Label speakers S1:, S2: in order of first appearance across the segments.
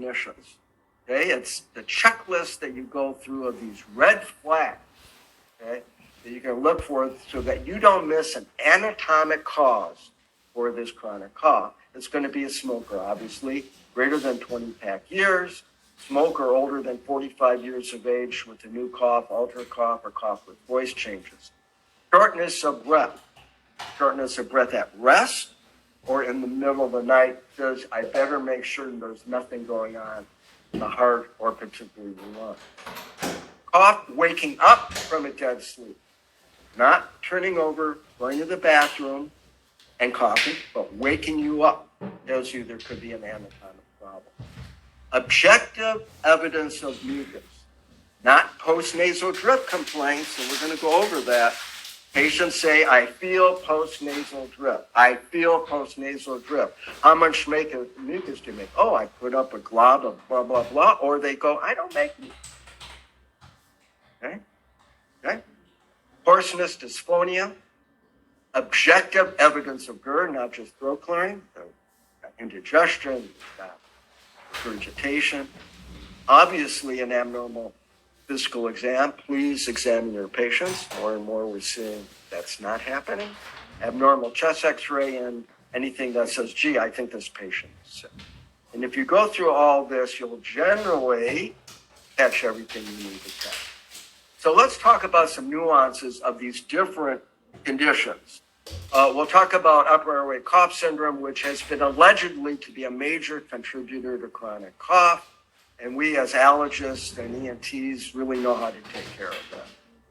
S1: clinicians. Okay, it's the checklist that you go through of these red flags, okay, that you can look for so that you don't miss an anatomic cause for this chronic cough. It's going to be a smoker, obviously, greater than 20 pack years, smoker older than 45 years of age with a new cough, altered cough, or cough with voice changes. Shortness of breath at rest or in the middle of the night says, I better make sure there's nothing going on in the heart or particularly the lungs. Cough waking up from a dead sleep, not turning over, going to the bathroom and coughing, but waking you up tells you there could be an anatomic problem. Objective evidence of mucus, not postnasal drip complaints, so we're going to go over that. Patients say, I feel postnasal drip. I feel postnasal drip. How much mucus do you make? Oh, I put up a glob of blah, blah, blah. Or they go, I don't make mucus. Okay? Hoarseness, dysphonia, objective evidence of GERD, not just throat clearing, indigestion, regurgitation. Obviously, an abnormal physical exam. Please examine your patients. More and more we're seeing that's not happening. Abnormal chest x-ray and anything that says, gee, I think this patient is sick. And if you go through all this, you'll generally catch everything you need to catch. So let's talk about some nuances of these different conditions. We'll talk about upper airway cough syndrome, which has been allegedly to be a major contributor to chronic cough. And we as allergists and ENTs really know how to take care of that.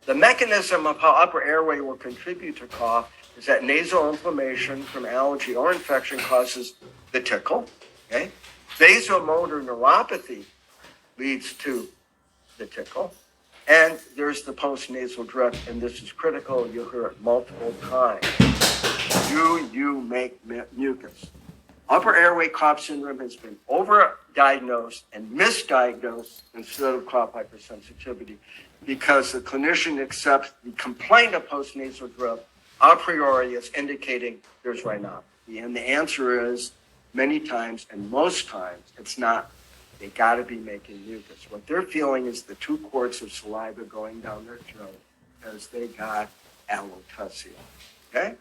S1: The mechanism of how upper airway will contribute to cough is that nasal inflammation from allergy or infection causes the tickle. Okay? Vasomotor neuropathy leads to the tickle. And there's the postnasal drip, and this is critical. You'll hear it multiple times. Do you make mucus? Upper airway cough syndrome has been overdiagnosed and misdiagnosed instead of cough hypersensitivity because the clinician accepts the complaint of postnasal drip a priori as indicating there's rhinopathy. And the answer is many times and most times it's not. They got to be making mucus. What they're feeling is the 2 quarts of saliva going down their throat because they got alopecia. Okay?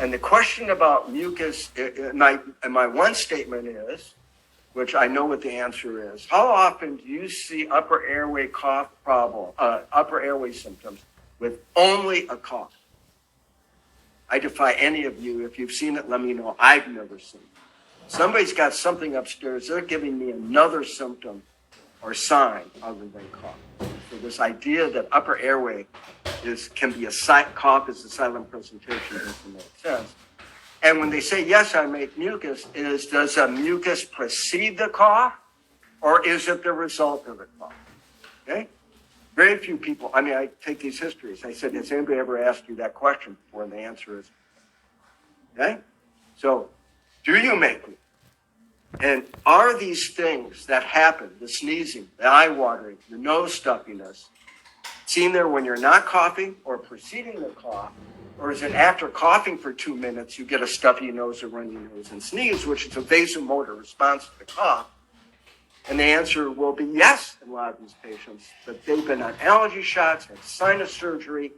S1: And the question about mucus, my one statement is, which I know what the answer is, how often do you see upper airway cough problem, upper airway symptoms with only a cough? I defy any of you, if you've seen it, let me know. I've never seen it. Somebody's got something upstairs, they're giving me another symptom or sign other than cough. So this idea that upper airway can be cough is a silent presentation doesn't make sense. And when they say, yes, I make mucus, does a mucus precede the cough or is it the result of the cough? Okay? Very few people, I take these histories. I said, has anybody ever asked you that question before? And the answer is, okay? So, do you make mucus? And are these things that happen, the sneezing, the eye watering, the nose stuffiness, seen there when you're not coughing or preceding the cough, or is it after coughing for 2 minutes, you get a stuffy nose or runny nose and sneeze, which is a vasomotor response to the cough? And the answer will be yes in a lot of these patients, that they've been on allergy shots, had sinus surgery,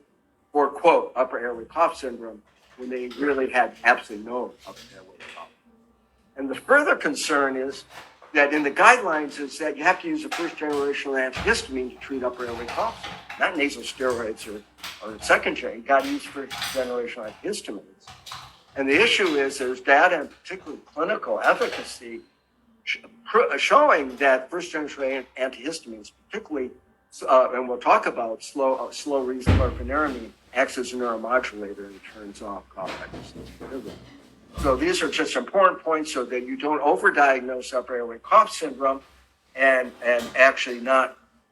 S1: or, quote, upper airway cough syndrome, when they really had absolutely no upper airway cough. And the further concern is that in the guidelines is that you have to use a first-generation antihistamine to treat upper airway cough syndrome, not nasal steroids or second-gen. You got to use first-generation antihistamines. And the issue is there's data, and particularly clinical efficacy, showing that first-generation antihistamines, particularly, and we'll talk about slow-release chlorpheniramine, acts as a neuromodulator and turns off cough hypersensitivity. So these are just important points so that you don't overdiagnose upper airway cough syndrome and actually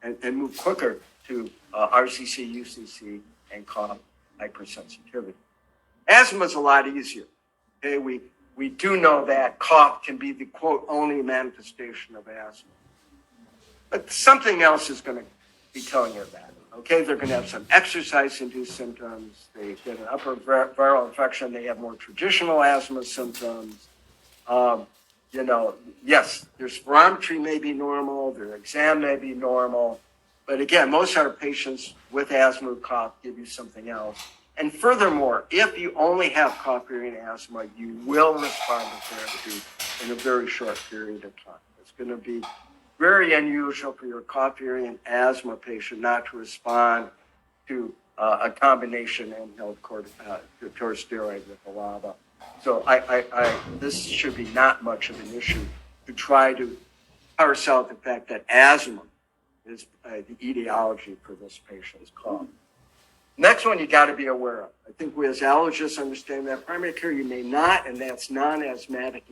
S1: and move quicker to RCC, UCC, and cough hypersensitivity. Asthma is a lot easier. Okay, we do know that cough can be the, quote, only manifestation of asthma. But something else is going to be telling you about it. Okay, they're going to have some exercise-induced symptoms. They get an upper viral infection. They have more traditional asthma symptoms. yes, their spirometry may be normal, their exam may be normal, but again, most of our patients with asthma or cough give you something else. And furthermore, if you only have cough variant asthma, you will respond to therapy in a very short period of time. It's going to be very unusual for your cough variant asthma patient not to respond to a combination inhaled corticosteroid with a LABA. So this should be not much of an issue to try to parse out the fact that asthma is the etiology for this patient's cough. Next one you got to be aware of. I think we as allergists understand that primary care you may not, and that's non-asthmatic